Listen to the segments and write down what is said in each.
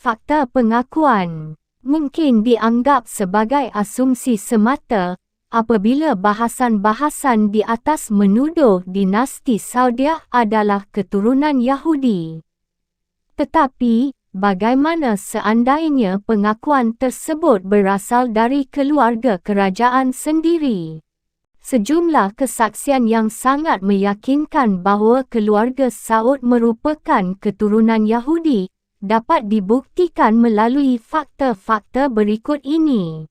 fakta pengakuan mungkin dianggap sebagai asumsi semata apabila bahasan-bahasan di atas menuduh dinasti Saudiah adalah keturunan Yahudi. Tetapi, bagaimana seandainya pengakuan tersebut berasal dari keluarga kerajaan sendiri? Sejumlah kesaksian yang sangat meyakinkan bahawa keluarga Saud merupakan keturunan Yahudi dapat dibuktikan melalui fakta-fakta berikut ini.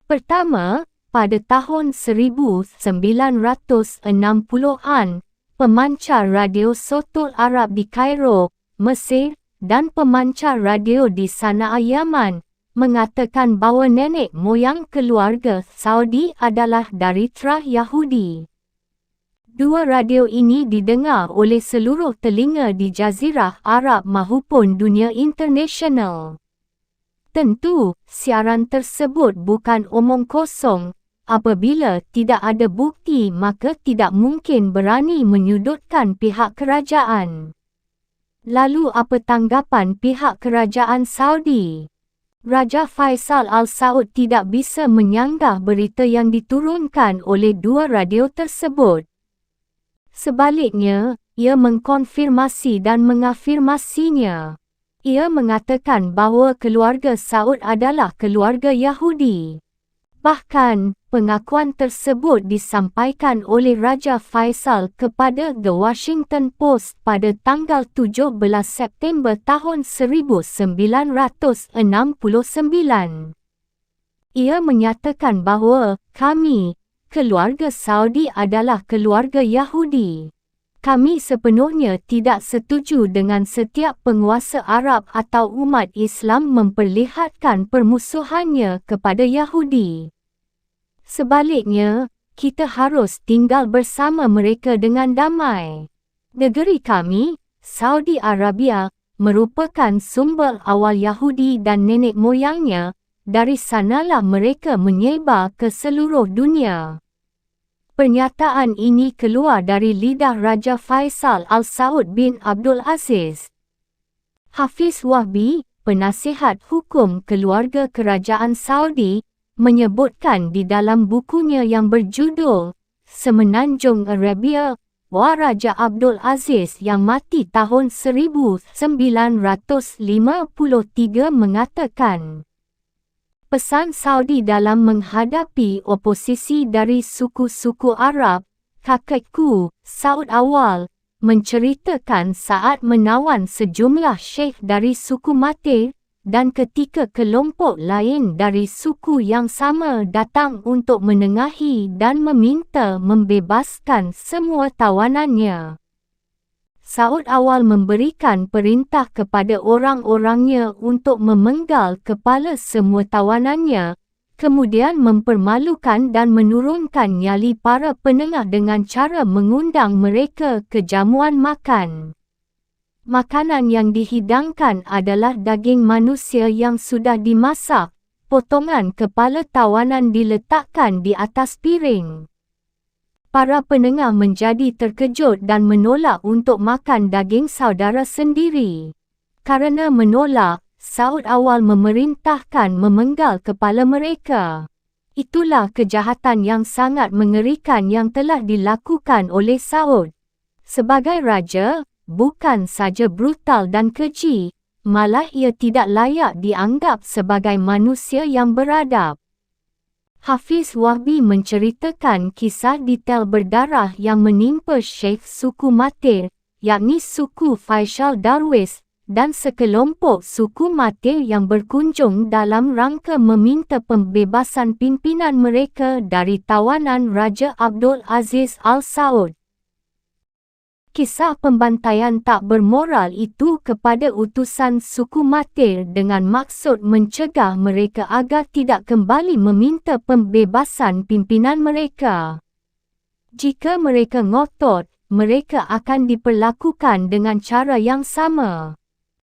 Pertama, pada tahun 1960-an, pemancar radio Sautul Arab di Kairo, Mesir, dan pemancar radio di Sana'a, Yaman, mengatakan bahawa nenek moyang keluarga Saudi adalah dari terah Yahudi. Dua radio ini didengar oleh seluruh telinga di Jazirah Arab maupun dunia internasional. Tentu, siaran tersebut bukan omong kosong. Apabila tidak ada bukti, maka tidak mungkin berani menyudutkan pihak kerajaan. Lalu apa tanggapan pihak kerajaan Saudi? Raja Faisal Al Saud tidak bisa menyanggah berita yang diturunkan oleh dua radio tersebut. Sebaliknya, ia mengkonfirmasi dan mengafirmasinya. Ia mengatakan bahawa keluarga Saud adalah keluarga Yahudi. Bahkan, pengakuan tersebut disampaikan oleh Raja Faisal kepada The Washington Post pada tanggal 17 September tahun 1969. Ia menyatakan bahawa, kami, keluarga Saudi adalah keluarga Yahudi. Kami sepenuhnya tidak setuju dengan setiap penguasa Arab atau umat Islam memperlihatkan permusuhannya kepada Yahudi. Sebaliknya, kita harus tinggal bersama mereka dengan damai. Negeri kami, Saudi Arabia, merupakan sumber awal Yahudi dan nenek moyangnya. Dari sanalah mereka menyebar ke seluruh dunia. Pernyataan ini keluar dari lidah Raja Faisal Al Saud bin Abdul Aziz. Hafiz Wahbi, penasihat hukum keluarga kerajaan Saudi, menyebutkan di dalam bukunya yang berjudul Semenanjung Arabia, Raja Abdul Aziz yang mati tahun 1953 mengatakan, pesan Saudi dalam menghadapi oposisi dari suku-suku Arab, kakekku, Saud Awal, menceritakan saat menawan sejumlah syekh dari suku Mate, dan ketika kelompok lain dari suku yang sama datang untuk menengahi dan meminta membebaskan semua tawanannya. Saud Awal memberikan perintah kepada orang-orangnya untuk memenggal kepala semua tawanannya, kemudian mempermalukan dan menurunkan nyali para penengah dengan cara mengundang mereka ke jamuan makan. Makanan yang dihidangkan adalah daging manusia yang sudah dimasak, potongan kepala tawanan diletakkan di atas piring. Para penengah menjadi terkejut dan menolak untuk makan daging saudara sendiri. Karena menolak, Saud Awal memerintahkan memenggal kepala mereka. Itulah kejahatan yang sangat mengerikan yang telah dilakukan oleh Saud. Sebagai raja, bukan saja brutal dan keji, malah ia tidak layak dianggap sebagai manusia yang beradab. Hafiz Wahbi menceritakan kisah detail berdarah yang menimpa Syekh suku Mate, yakni suku Faisal Darwis, dan sekelompok suku Mate yang berkunjung dalam rangka meminta pembebasan pimpinan mereka dari tawanan Raja Abdul Aziz Al Saud. Kisah pembantaian tak bermoral itu kepada utusan suku Mate dengan maksud mencegah mereka agar tidak kembali meminta pembebasan pimpinan mereka. Jika mereka ngotot, mereka akan diperlakukan dengan cara yang sama.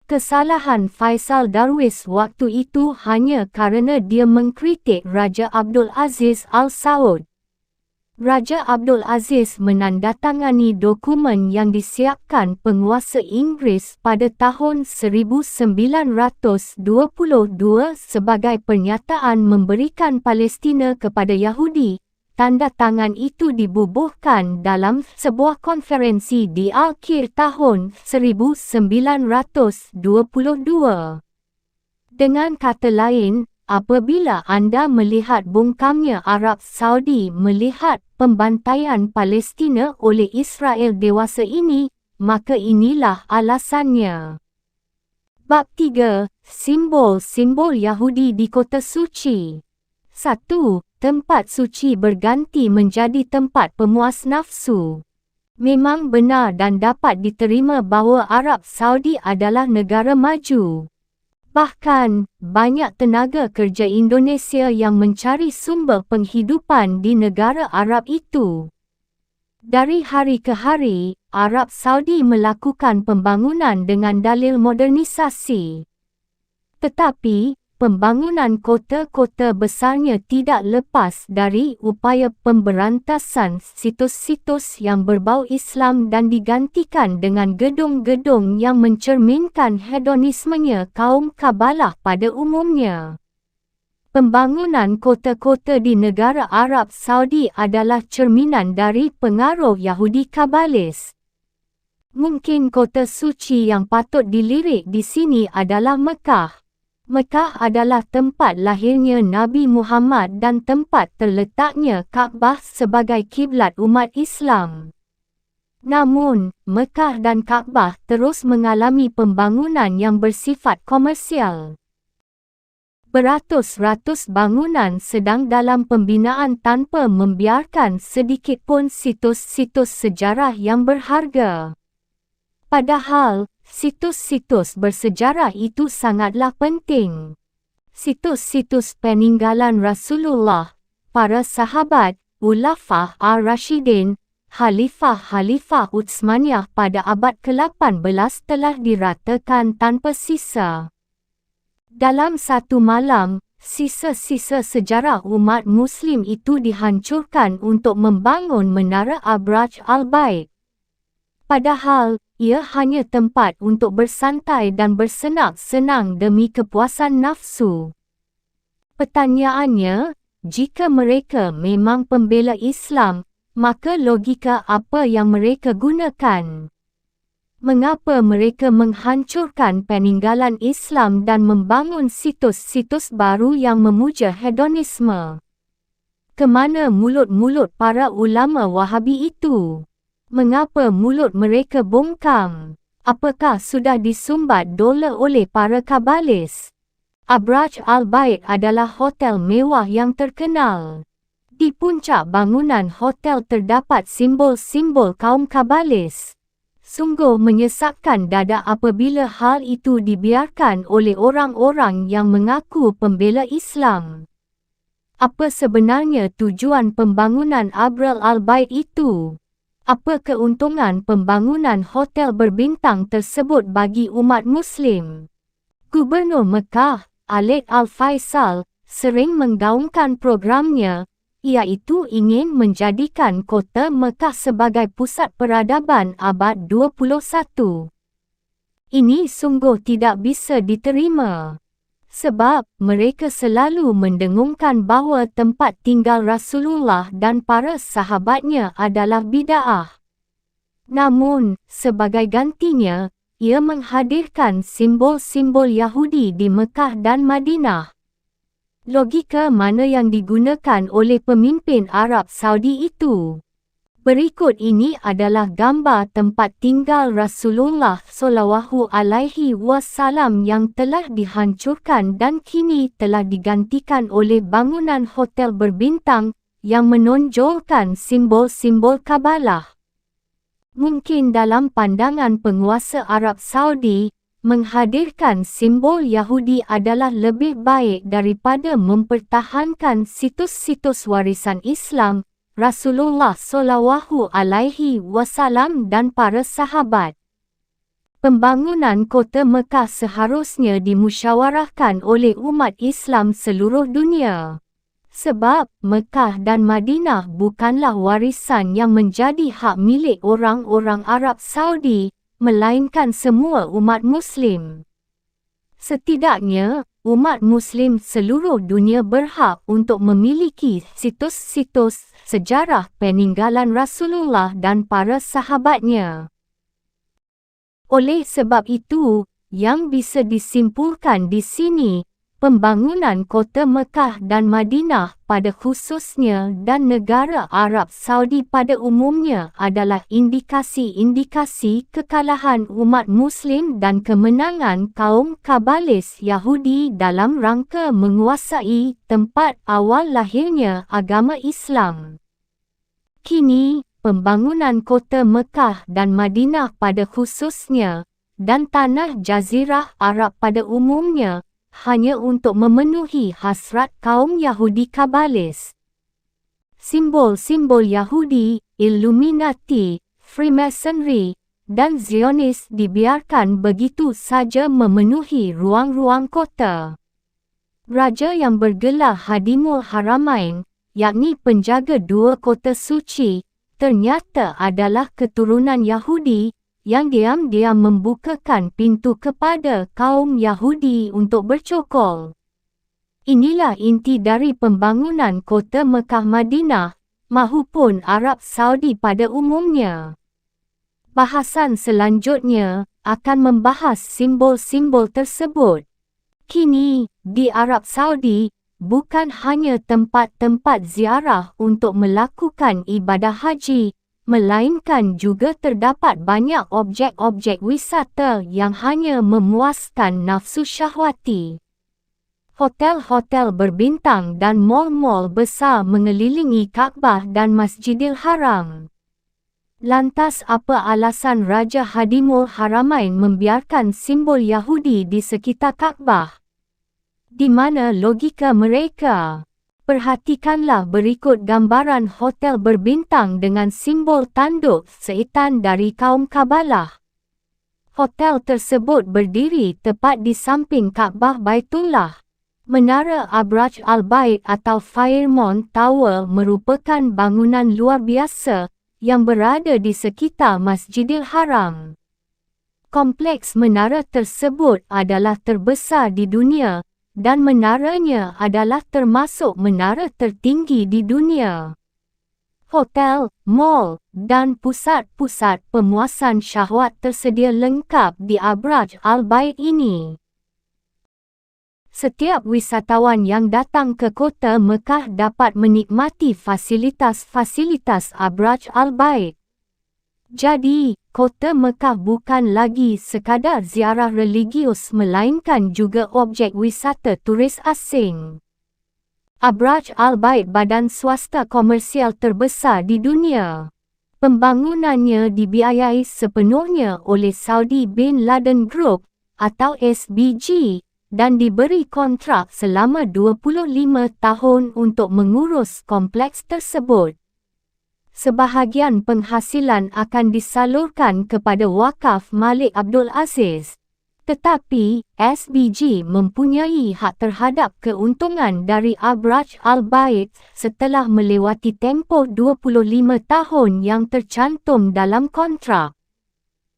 Kesalahan Faisal Darwis waktu itu hanya kerana dia mengkritik Raja Abdul Aziz Al Saud. Raja Abdul Aziz menandatangani dokumen yang disiapkan penguasa Inggeris pada tahun 1922 sebagai pernyataan memberikan Palestina kepada Yahudi. Tanda tangan itu dibubuhkan dalam sebuah konferensi di akhir tahun 1922. Dengan kata lain, apabila anda melihat bungkamnya Arab Saudi melihat pembantaian Palestina oleh Israel dewasa ini, maka inilah alasannya. Bab 3. Simbol-simbol Yahudi di Kota Suci. 1. Tempat suci berganti menjadi tempat pemuas nafsu. Memang benar dan dapat diterima bahawa Arab Saudi adalah negara maju. Bahkan, banyak tenaga kerja Indonesia yang mencari sumber penghidupan di negara Arab itu. Dari hari ke hari, Arab Saudi melakukan pembangunan dengan dalil modernisasi. Tetapi, pembangunan kota-kota besarnya tidak lepas dari upaya pemberantasan situs-situs yang berbau Islam dan digantikan dengan gedung-gedung yang mencerminkan hedonismenya kaum Kabalah pada umumnya. Pembangunan kota-kota di negara Arab Saudi adalah cerminan dari pengaruh Yahudi Kabalis. Mungkin kota suci yang patut dilirik di sini adalah Mekah. Mekah adalah tempat lahirnya Nabi Muhammad dan tempat terletaknya Kaabah sebagai kiblat umat Islam. Namun, Mekah dan Kaabah terus mengalami pembangunan yang bersifat komersial. Beratus-ratus bangunan sedang dalam pembinaan tanpa membiarkan sedikit pun situs-situs sejarah yang berharga. Padahal, situs-situs bersejarah itu sangatlah penting. Situs-situs peninggalan Rasulullah, para sahabat, Ulafah ar-Rashidin, Khalifah-Khalifah Utsmaniyah pada abad ke-18 telah diratakan tanpa sisa. Dalam satu malam, sisa-sisa sejarah umat Muslim itu dihancurkan untuk membangun Menara Abraj al-Bait. Padahal, ia hanya tempat untuk bersantai dan bersenang-senang demi kepuasan nafsu. Pertanyaannya, jika mereka memang pembela Islam, maka logika apa yang mereka gunakan? Mengapa mereka menghancurkan peninggalan Islam dan membangun situs-situs baru yang memuja hedonisme? Kemana mulut-mulut para ulama Wahabi itu? Mengapa mulut mereka bungkam? Apakah sudah disumbat dola oleh para Kabalis? Abraj al-Bait adalah hotel mewah yang terkenal. Di puncak bangunan hotel terdapat simbol-simbol kaum Kabalis. Sungguh menyesakkan dada apabila hal itu dibiarkan oleh orang-orang yang mengaku pembela Islam. Apa sebenarnya tujuan pembangunan Abraj al-Bait itu? Apa keuntungan pembangunan hotel berbintang tersebut bagi umat Muslim? Gubernur Mekah, Khalid Al-Faisal, sering menggaungkan programnya, iaitu ingin menjadikan kota Mekah sebagai pusat peradaban abad 21. Ini sungguh tidak bisa diterima. Sebab, mereka selalu mendengungkan bahawa tempat tinggal Rasulullah dan para sahabatnya adalah bid'ah. Namun, sebagai gantinya, ia menghadirkan simbol-simbol Yahudi di Mekah dan Madinah. Logika mana yang digunakan oleh pemimpin Arab Saudi itu? Berikut ini adalah gambar tempat tinggal Rasulullah SAW yang telah dihancurkan dan kini telah digantikan oleh bangunan hotel berbintang yang menonjolkan simbol-simbol Kabalah. Mungkin dalam pandangan penguasa Arab Saudi, menghadirkan simbol Yahudi adalah lebih baik daripada mempertahankan situs-situs warisan Islam, Rasulullah SAW dan para sahabat. Pembangunan kota Mekah seharusnya dimusyawarahkan oleh umat Islam seluruh dunia. Sebab Mekah dan Madinah bukanlah warisan yang menjadi hak milik orang-orang Arab Saudi, melainkan semua umat Muslim. Setidaknya, umat Muslim seluruh dunia berhak untuk memiliki situs-situs sejarah peninggalan Rasulullah dan para sahabatnya. Oleh sebab itu, yang bisa disimpulkan di sini, pembangunan kota Mekah dan Madinah pada khususnya dan negara Arab Saudi pada umumnya adalah indikasi-indikasi kekalahan umat Muslim dan kemenangan kaum Kabalis Yahudi dalam rangka menguasai tempat awal lahirnya agama Islam. Kini, pembangunan kota Mekah dan Madinah pada khususnya, dan tanah Jazirah Arab pada umumnya, hanya untuk memenuhi hasrat kaum Yahudi Kabalis. Simbol-simbol Yahudi, Illuminati, Freemasonry, dan Zionis dibiarkan begitu saja memenuhi ruang-ruang kota. Raja yang bergelar Hadimul Haramain, yakni penjaga dua kota suci, ternyata adalah keturunan Yahudi, yang diam-diam membukakan pintu kepada kaum Yahudi untuk bercokol. Inilah inti dari pembangunan kota Mekah Madinah, mahupun Arab Saudi pada umumnya. Bahasan selanjutnya akan membahas simbol-simbol tersebut. Kini, di Arab Saudi, bukan hanya tempat-tempat ziarah untuk melakukan ibadah haji, melainkan juga terdapat banyak objek-objek wisata yang hanya memuaskan nafsu syahwati. Hotel-hotel berbintang dan mal-mal besar mengelilingi Kaabah dan Masjidil Haram. Lantas apa alasan Raja Hadimul Haramain membiarkan simbol Yahudi di sekitar Kaabah? Di mana logika mereka? Perhatikanlah berikut gambaran hotel berbintang dengan simbol tanduk syaitan dari kaum Kabalah. Hotel tersebut berdiri tepat di samping Kaabah Baitullah. Menara Abraj Al-Bait atau Fairmont Tower merupakan bangunan luar biasa yang berada di sekitar Masjidil Haram. Kompleks menara tersebut adalah terbesar di dunia, dan menaranya adalah termasuk menara tertinggi di dunia. Hotel, mal, dan pusat-pusat pemuasan syahwat tersedia lengkap di Abraj Al-Bait ini. Setiap wisatawan yang datang ke kota Mekah dapat menikmati fasilitas-fasilitas Abraj Al-Bait. Jadi, kota Mekah bukan lagi sekadar ziarah religius melainkan juga objek wisata turis asing. Abraj Al-Bait badan swasta komersial terbesar di dunia. Pembangunannya dibiayai sepenuhnya oleh Saudi Bin Laden Group atau SBG dan diberi kontrak selama 25 tahun untuk mengurus kompleks tersebut. Sebahagian penghasilan akan disalurkan kepada wakaf Malik Abdul Aziz. Tetapi, SBG mempunyai hak terhadap keuntungan dari Abraj Al-Bait setelah melewati tempoh 25 tahun yang tercantum dalam kontrak.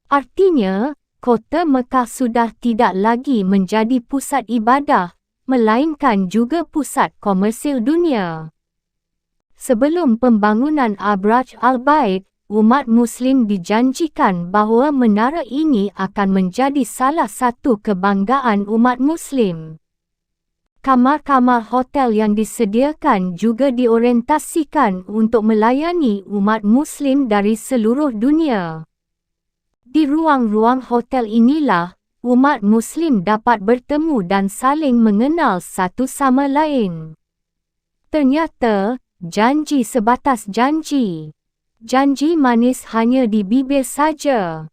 Artinya, kota Mekah sudah tidak lagi menjadi pusat ibadah, melainkan juga pusat komersil dunia. Sebelum pembangunan Abraj Al-Bait, umat Muslim dijanjikan bahawa menara ini akan menjadi salah satu kebanggaan umat Muslim. Kamar-kamar hotel yang disediakan juga diorientasikan untuk melayani umat Muslim dari seluruh dunia. Di ruang-ruang hotel inilah, umat Muslim dapat bertemu dan saling mengenal satu sama lain. Ternyata, janji sebatas janji. Janji manis hanya di bibir saja.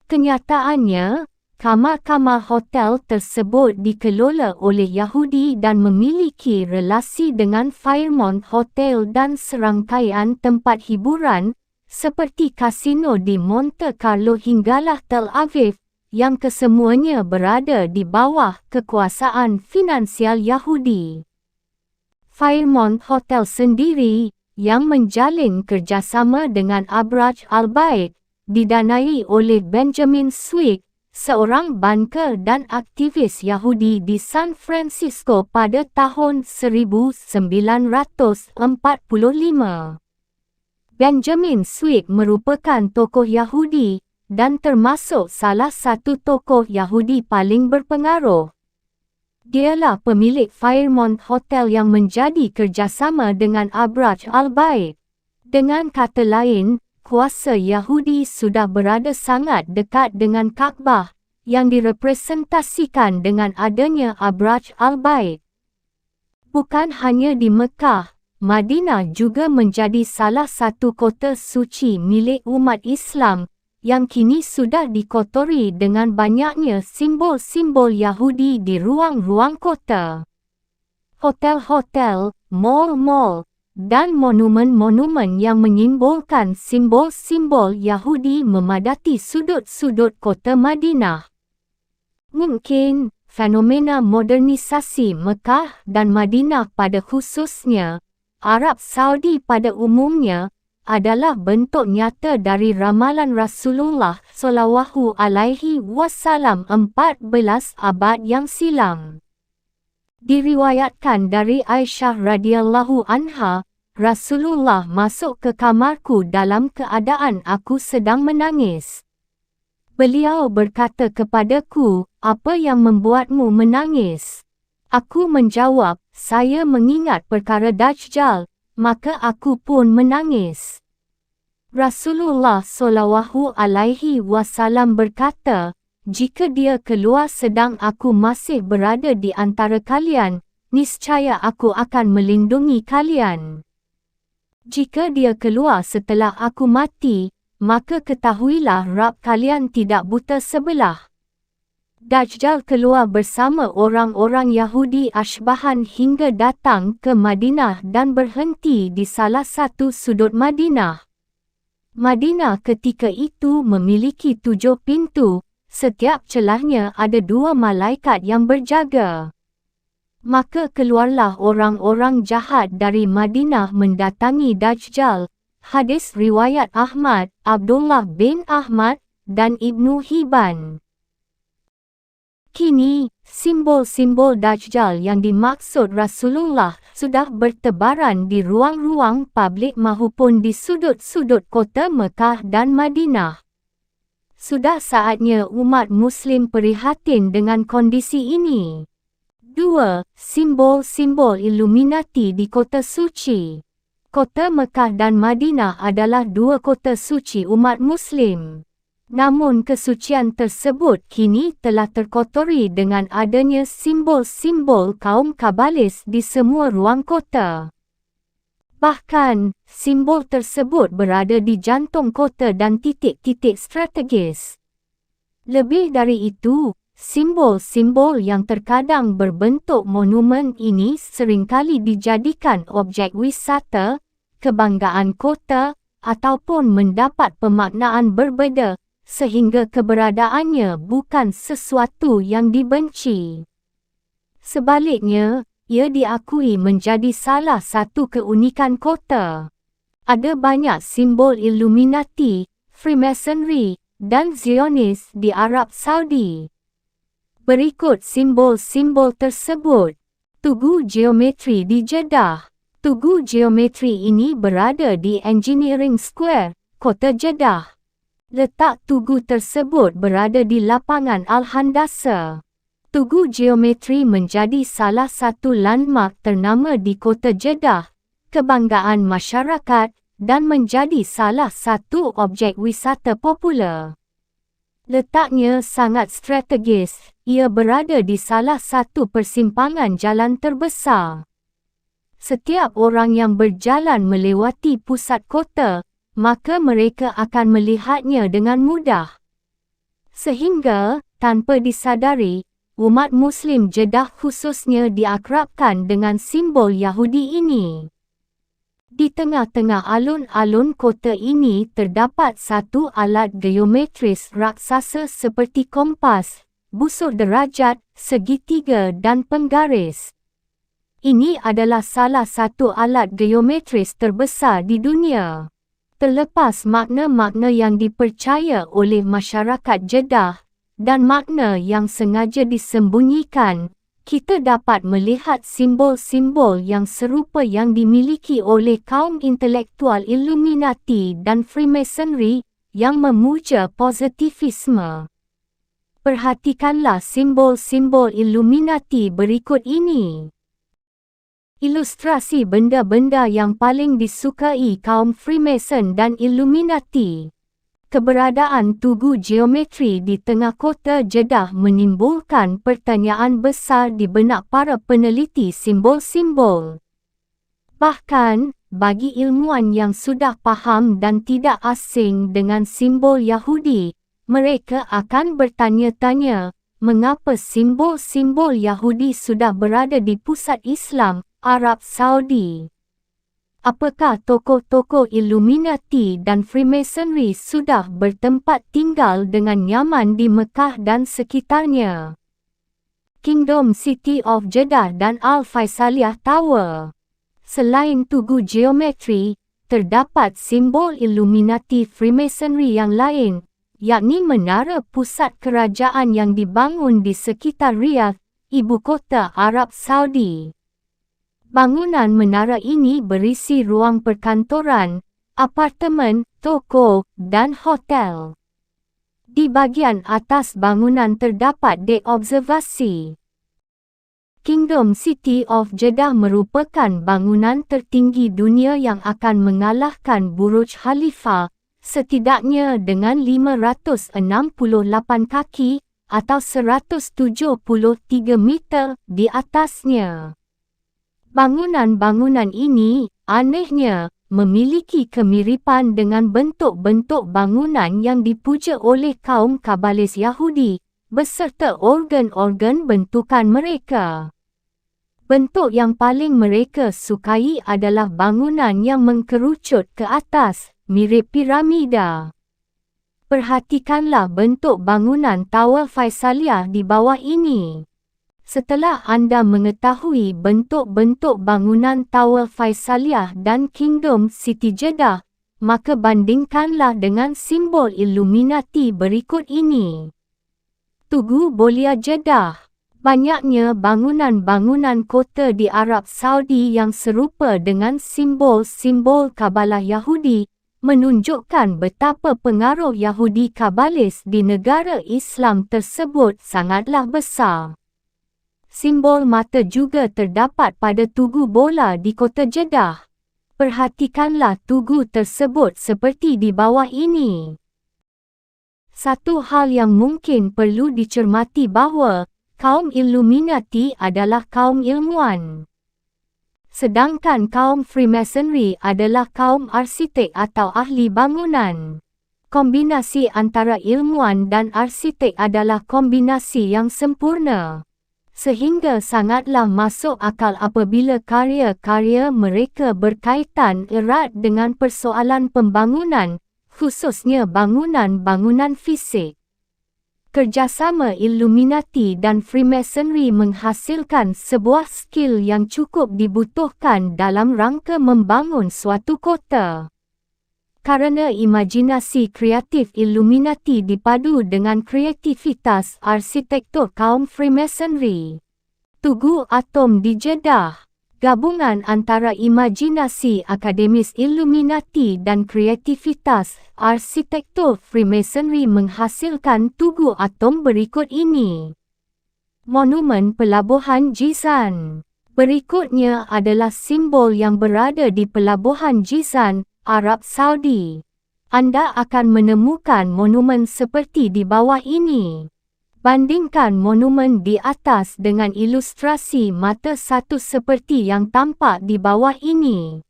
Kenyataannya, kamar-kamar hotel tersebut dikelola oleh Yahudi dan memiliki relasi dengan Fairmont Hotel dan serangkaian tempat hiburan, seperti kasino di Monte Carlo hinggalah Tel Aviv, yang kesemuanya berada di bawah kekuasaan finansial Yahudi. Fairmont Hotel sendiri, yang menjalin kerjasama dengan Abraj Al Bait, didanai oleh Benjamin Swick, seorang banker dan aktivis Yahudi di San Francisco pada tahun 1945. Benjamin Swick merupakan tokoh Yahudi dan termasuk salah satu tokoh Yahudi paling berpengaruh. Dialah pemilik Fairmont Hotel yang menjadi kerjasama dengan Abraj Al Bait. Dengan kata lain, kuasa Yahudi sudah berada sangat dekat dengan Kaabah, yang direpresentasikan dengan adanya Abraj Al Bait. Bukan hanya di Mekah, Madinah juga menjadi salah satu kota suci milik umat Islam, yang kini sudah dikotori dengan banyaknya simbol-simbol Yahudi di ruang-ruang kota. Hotel-hotel, mal-mal, dan monumen-monumen yang menyimbolkan simbol-simbol Yahudi memadati sudut-sudut kota Madinah. Mungkin, fenomena modernisasi Mekah dan Madinah pada khususnya, Arab Saudi pada umumnya, adalah bentuk nyata dari ramalan Rasulullah SAW 14 abad yang silam. Diriwayatkan dari Aisyah radhiyallahu anha, Rasulullah masuk ke kamarku dalam keadaan aku sedang menangis. Beliau berkata kepadaku, "Apa yang membuatmu menangis?" Aku menjawab, "Saya mengingat perkara Dajjal." Maka aku pun menangis. Rasulullah SAW berkata, "Jika dia keluar sedang aku masih berada di antara kalian, niscaya aku akan melindungi kalian. Jika dia keluar setelah aku mati, maka ketahuilah Rabb kalian tidak buta sebelah." Dajjal keluar bersama orang-orang Yahudi Ashbahan hingga datang ke Madinah dan berhenti di salah satu sudut Madinah. Madinah ketika itu memiliki 7 pintu, setiap celahnya ada 2 malaikat yang berjaga. Maka keluarlah orang-orang jahat dari Madinah mendatangi Dajjal. Hadis riwayat Ahmad, Abdullah bin Ahmad, dan Ibnu Hibban. Kini, simbol-simbol Dajjal yang dimaksud Rasulullah sudah bertebaran di ruang-ruang publik maupun di sudut-sudut kota Mekah dan Madinah. Sudah saatnya umat Muslim prihatin dengan kondisi ini. 2. Simbol-simbol Illuminati di kota suci. Kota Mekah dan Madinah adalah 2 kota suci umat Muslim. Namun kesucian tersebut kini telah terkotori dengan adanya simbol-simbol kaum Kabalis di semua ruang kota. Bahkan, simbol tersebut berada di jantung kota dan titik-titik strategis. Lebih dari itu, simbol-simbol yang terkadang berbentuk monumen ini seringkali dijadikan objek wisata, kebanggaan kota, ataupun mendapat pemaknaan berbeza, sehingga keberadaannya bukan sesuatu yang dibenci. Sebaliknya, ia diakui menjadi salah satu keunikan kota. Ada banyak simbol Illuminati, Freemasonry, dan Zionis di Arab Saudi. Berikut simbol-simbol tersebut. Tugu geometri di Jeddah. Tugu geometri ini berada di Engineering Square, kota Jeddah. Letak tugu tersebut berada di lapangan Al-Handasa. Tugu geometri menjadi salah satu landmark ternama di kota Jeddah, kebanggaan masyarakat, dan menjadi salah satu objek wisata popular. Letaknya sangat strategis, ia berada di salah satu persimpangan jalan terbesar. Setiap orang yang berjalan melewati pusat kota, maka mereka akan melihatnya dengan mudah. Sehingga, tanpa disadari, umat Muslim Jeddah khususnya diakrabkan dengan simbol Yahudi ini. Di tengah-tengah alun-alun kota ini terdapat satu alat geometris raksasa seperti kompas, busur derajat, segitiga dan penggaris. Ini adalah salah satu alat geometris terbesar di dunia. Terlepas makna-makna yang dipercaya oleh masyarakat Jeddah dan makna yang sengaja disembunyikan, kita dapat melihat simbol-simbol yang serupa yang dimiliki oleh kaum intelektual Illuminati dan Freemasonry yang memuja positivisme. Perhatikanlah simbol-simbol Illuminati berikut ini. Ilustrasi benda-benda yang paling disukai kaum Freemason dan Illuminati. Keberadaan tugu geometri di tengah kota Jeddah menimbulkan pertanyaan besar di benak para peneliti simbol-simbol. Bahkan, bagi ilmuwan yang sudah paham dan tidak asing dengan simbol Yahudi, mereka akan bertanya-tanya, mengapa simbol-simbol Yahudi sudah berada di pusat Islam, Arab Saudi? Apakah tokoh-tokoh Illuminati dan Freemasonry sudah bertempat tinggal dengan nyaman di Mekah dan sekitarnya? Kingdom City of Jeddah dan Al-Faisaliyah Tower. Selain tugu geometri, terdapat simbol Illuminati Freemasonry yang lain, yakni menara pusat kerajaan yang dibangun di sekitar Riyadh, ibu kota Arab Saudi. Bangunan menara ini berisi ruang perkantoran, apartemen, toko, dan hotel. Di bahagian atas bangunan terdapat dek observasi. Kingdom City of Jeddah merupakan bangunan tertinggi dunia yang akan mengalahkan Burj Khalifa, setidaknya dengan 568 kaki atau 173 meter di atasnya. Bangunan-bangunan ini, anehnya, memiliki kemiripan dengan bentuk-bentuk bangunan yang dipuja oleh kaum Kabalis Yahudi, beserta organ-organ bentukan mereka. Bentuk yang paling mereka sukai adalah bangunan yang mengkerucut ke atas, mirip piramida. Perhatikanlah bentuk bangunan Tower Faisaliyah di bawah ini. Setelah anda mengetahui bentuk-bentuk bangunan Tower Faisaliyah dan Kingdom City Jeddah, maka bandingkanlah dengan simbol Illuminati berikut ini. Tugu Bolia Jeddah. Banyaknya bangunan-bangunan kota di Arab Saudi yang serupa dengan simbol-simbol Kabalah Yahudi, menunjukkan betapa pengaruh Yahudi Kabalis di negara Islam tersebut sangatlah besar. Simbol mata juga terdapat pada tugu bola di kota Jeddah. Perhatikanlah tugu tersebut seperti di bawah ini. Satu hal yang mungkin perlu dicermati bahawa kaum Illuminati adalah kaum ilmuwan. Sedangkan kaum Freemasonry adalah kaum arsitek atau ahli bangunan. Kombinasi antara ilmuwan dan arsitek adalah kombinasi yang sempurna. Sehingga sangatlah masuk akal apabila karya-karya mereka berkaitan erat dengan persoalan pembangunan, khususnya bangunan-bangunan fisik. Kerjasama Illuminati dan Freemasonry menghasilkan sebuah skil yang cukup dibutuhkan dalam rangka membangun suatu kota. Karena imajinasi kreatif Illuminati dipadu dengan kreativitas arsitektur kaum Freemasonry. Tugu Atom di Jeddah. Gabungan antara imajinasi akademis Illuminati dan kreativitas arsitektur Freemasonry menghasilkan tugu atom berikut ini. Monumen Pelabuhan Jizan. Berikutnya adalah simbol yang berada di Pelabuhan Jizan, Arab Saudi. Anda akan menemukan monumen seperti di bawah ini. Bandingkan monumen di atas dengan ilustrasi mata satu seperti yang tampak di bawah ini.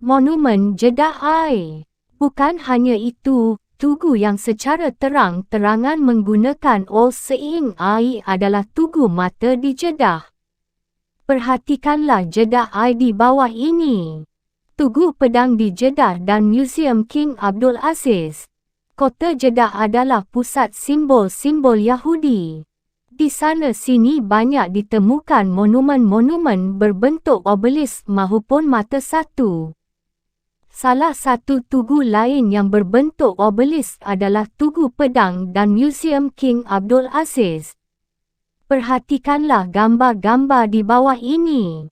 Monumen Jeddah Eye. Bukan hanya itu, tugu yang secara terang-terangan menggunakan All Seeing Eye adalah tugu mata di Jeddah. Perhatikanlah Jeddah Eye di bawah ini. Tugu Pedang di Jeddah dan Museum King Abdul Aziz. Kota Jeddah adalah pusat simbol-simbol Yahudi. Di sana sini banyak ditemukan monumen-monumen berbentuk obelisk maupun mata satu. Salah satu tugu lain yang berbentuk obelisk adalah Tugu Pedang dan Museum King Abdul Aziz. Perhatikanlah gambar-gambar di bawah ini.